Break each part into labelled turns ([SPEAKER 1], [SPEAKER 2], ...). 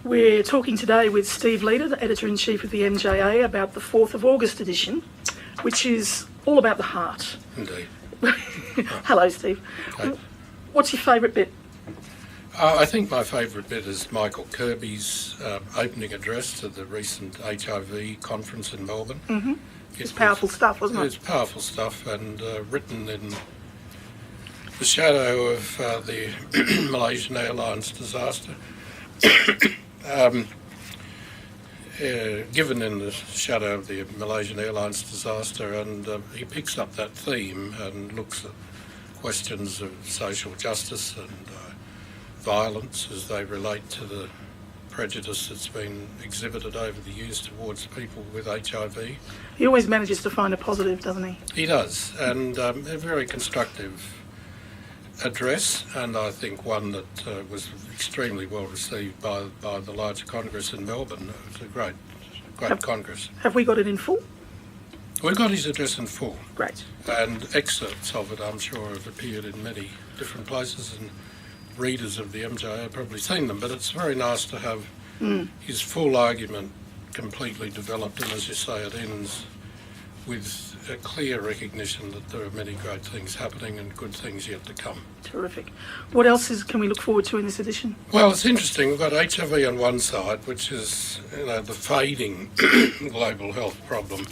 [SPEAKER 1] We're talking today with Steve Leeder, the Editor-in-Chief of the MJA, about the 4th of August edition, which is all about the heart.
[SPEAKER 2] Indeed.
[SPEAKER 1] Hello, Steve.
[SPEAKER 2] Hi.
[SPEAKER 1] What's your favourite bit?
[SPEAKER 2] I think my favourite bit is Michael Kirby's opening address to the recent HIV conference in Melbourne.
[SPEAKER 1] Mm-hmm. It's powerful stuff, wasn't it?
[SPEAKER 2] It's powerful stuff, and written in the shadow of the Malaysian Airlines disaster. Given in the shadow of the Malaysian Airlines disaster, and he picks up that theme and looks at questions of social justice and violence as they relate to the prejudice that's been exhibited over the years towards people with HIV.
[SPEAKER 1] He always manages to find a positive, doesn't he?
[SPEAKER 2] He does, and a very constructive address, and I think one that was extremely well received by the larger Congress in Melbourne. It was a great Congress.
[SPEAKER 1] Have we got it in full?
[SPEAKER 2] We got his address in full.
[SPEAKER 1] Great.
[SPEAKER 2] And excerpts of it, I'm sure, have appeared in many different places, and readers of the MJA have probably seen them, but it's very nice to have his full argument completely developed, and as you say, it ends with a clear recognition that there are many great things happening and good things yet to come.
[SPEAKER 1] Terrific. What else can we look forward to in this edition?
[SPEAKER 2] Well, it's interesting. We've got HIV on one side, which is the fading global health problem.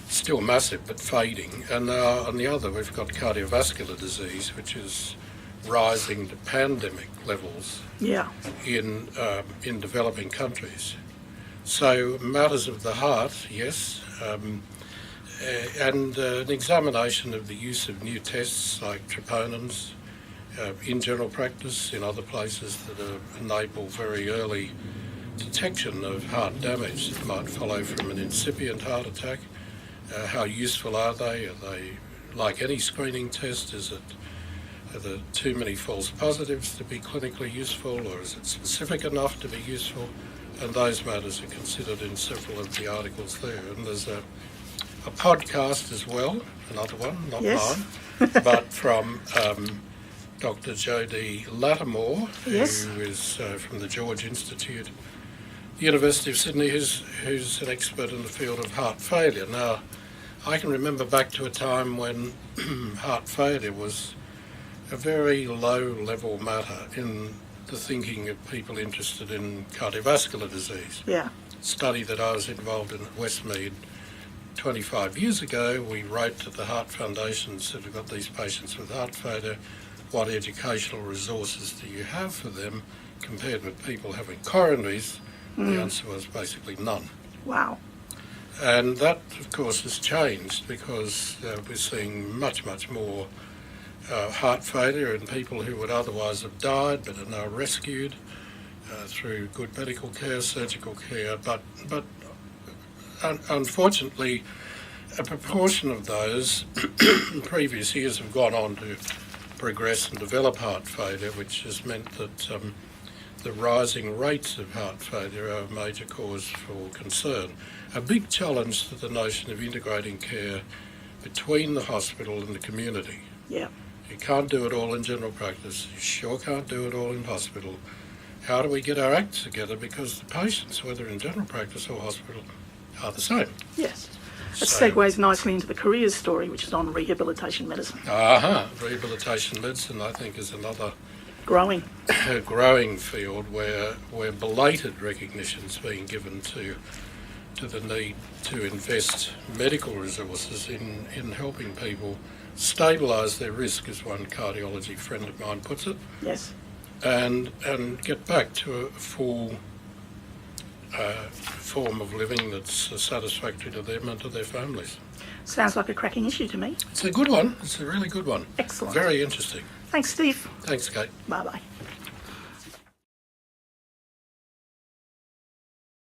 [SPEAKER 2] Still massive, but fading. And on the other, we've got cardiovascular disease, which is rising to pandemic levels in developing countries. So matters of the heart, yes, and an examination of the use of new tests like troponins in general practice in other places that enable very early detection of heart damage that might follow from an incipient heart attack. How useful are they? Are they like any screening test? Are there too many false positives to be clinically useful, or is it specific enough to be useful? And those matters are considered in several of the articles there. And there's a podcast as well, another one, not mine, but from Dr. Jodie Lattimore, who is from the George Institute, University of Sydney, who's an expert in the field of heart failure. Now, I can remember back to a time when heart failure was a very low-level matter in the thinking of people interested in cardiovascular disease.
[SPEAKER 1] Yeah.
[SPEAKER 2] Study that I was involved in at Westmead 25 years ago, we wrote to the Heart Foundation and said, we've got these patients with heart failure, what educational resources do you have for them compared with people having coronaries? The answer was basically none.
[SPEAKER 1] Wow.
[SPEAKER 2] And that, of course, has changed because we're seeing much, much more heart failure in people who would otherwise have died but are now rescued through good medical care, surgical care. But unfortunately, a proportion of those in previous years have gone on to progress and develop heart failure, which has meant that the rising rates of heart failure are a major cause for concern. A big challenge to the notion of integrating care between the hospital and the community.
[SPEAKER 1] Yeah.
[SPEAKER 2] You can't do it all in general practice. You sure can't do it all in hospital. How do we get our acts together? Because the patients, whether in general practice or hospital, are the same.
[SPEAKER 1] Yes. That segues nicely into the careers story, which is on rehabilitation medicine.
[SPEAKER 2] Rehabilitation medicine, I think, is another
[SPEAKER 1] growing
[SPEAKER 2] field where belated recognition is being given to the need to invest medical resources in helping people stabilise their risk, as one cardiology friend of mine puts it.
[SPEAKER 1] Yes.
[SPEAKER 2] And get back to a full form of living that's satisfactory to them and to their families.
[SPEAKER 1] Sounds like a cracking issue to me.
[SPEAKER 2] It's a good one. It's a really good one.
[SPEAKER 1] Excellent.
[SPEAKER 2] Very interesting.
[SPEAKER 1] Thanks, Steve.
[SPEAKER 2] Thanks, Kate.
[SPEAKER 1] Bye-bye.